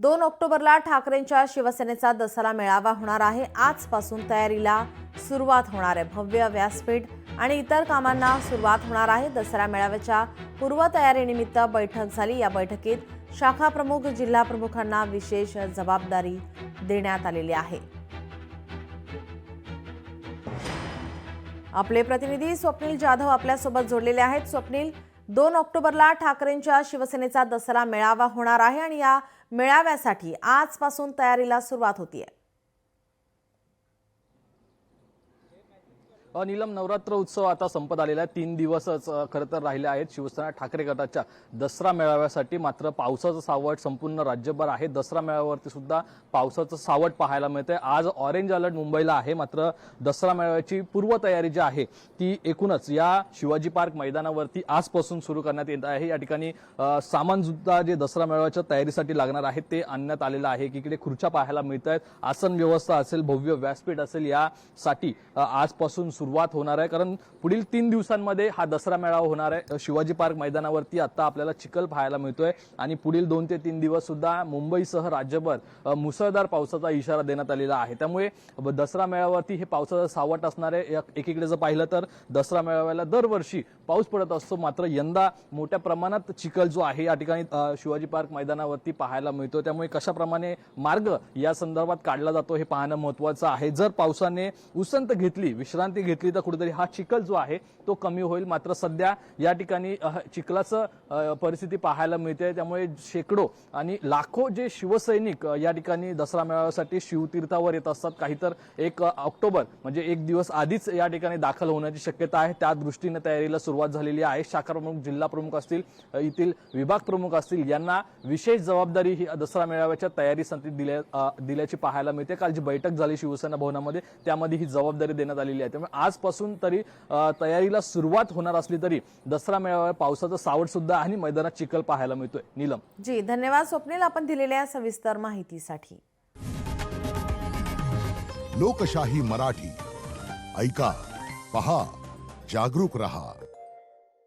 2 ऑक्टोबरला ठाकरेंच्या शिवसेनेचा दसरा मेळावा होणार आहे। आजपासून तयारीला सुरुवात होणार आहे। भव्य व्यासपीठ आणि इतर कामांना सुरुवात होणार आहे। दसरा मेळाव्याच्या पूर्वतयारीनिमित्त बैठक झाली। या बैठकीत शाखा प्रमुख, जिल्हा प्रमुखांना विशेष जबाबदारी देण्यात आलेली आहे। आपले प्रतिनिधी स्वप्नील जाधव आपल्यासोबत जोडलेले आहेत। स्वप्नील, 2 ऑक्टोबरला ठाकरेंच्या शिवसेनेचा दसरा मेळावा होणार आहे आणि या मेळाव्यासाठी आजपासून तयारीला सुरुवात होतीये। नीलम, नवरात्र उत्सव आता संपत आलेला आहे। 3 दिवसच खरं तर राहिले आहेत शिवसेना ठाकरे गटाच्या दसरा मेळाव्यासाठी। मात्र पावसाचं सावट संपूर्ण राज्यभर आहे। दसरा मेळाव्यावरती सुद्धा पावसाचं सावट पाहायला मिळतंय। आज ऑरेंज अलर्ट मुंबईला आहे। मात्र दसरा मेळाव्याची पूर्वतयारी जी आहे ती एकूणच या शिवाजी पार्क मैदानावरती आजपासून सुरू करण्यात येत आहे। या ठिकाणी सामान सुद्धा जे दसरा मेळाव्याच्या तयारीसाठी लागणार आहे ते आणण्यात आलेलं आहे। इकडे खुर्च्या पाहायला मिळत आहेत, आसन व्यवस्था असेल, भव्य व्यासपीठ असेल, यासाठी आजपासून सुरुवात होणार आहे। कारण पुढील 3 दिवसांमध्ये हा दसरा मेळावा होणार आहे। शिवाजी पार्क मैदानावरती आता आपल्याला चिखल पाहायला मिळतोय आणि पुढील 2 ते 3 दिवस सुद्धा मुंबईसह राज्यभर मुसळधार पावसाचा इशारा देण्यात आलेला आहे। त्यामुळे दसरा मेळाव्यावरती हे पावसाचं सावट असणार आहे। एकीकडे जर पाहिलं तर दसरा मेळाव्याला दरवर्षी पाऊस पडत असतो, मात्र यंदा मोठ्या प्रमाणात चिखल जो आहे या ठिकाणी शिवाजी पार्क मैदानावरती पाहायला मिळतो। त्यामुळे कशाप्रमाणे मार्ग या संदर्भात काढला जातो हे पाहणं महत्त्वाचं आहे। जर पावसाने उसंत घेतली, विश्रांती घेतली तर कुठेतरी हा चिखल जो आहे तो कमी होईल। मात्र सध्या या ठिकाणी चिखलाचं परिस्थिती पाहायला मिळते। त्यामुळे शेकडो आणि लाखो जे शिवसैनिक या ठिकाणी दसरा मेळाव्यासाठी शिवतीर्थावर येत असतात। काही तर 1 ऑक्टोबर म्हणजे 1 दिवस आधीच या ठिकाणी दाखल होण्याची शक्यता आहे। त्या दृष्टीने तयारीला सुरुवात झालेली आहे। शाखा प्रमुख, जिल्हा प्रमुख असतील, येथील विभाग प्रमुख असतील, यांना विशेष जबाबदारी ही दसरा मेळाव्याच्या तयारीसाठी दिल्याची पाहायला मिळते। काल जी बैठक झाली शिवसेना भवनामध्ये त्यामध्ये ही जबाबदारी देण्यात आलेली आहे। त्यामुळे आजपासून तरी तयारीला सुरुवात होणार असली तरी दसरा मेळावा पावसाचं सावट सुद्धा आणि मैदानात चिखल पाहायला मिळतोय। नीलम जी, धन्यवाद स्वप्नील, आपण दिलेल्या सविस्तर माहितीसाठी। लोकशाही मराठी ऐका, पहा, जागरूक रहा।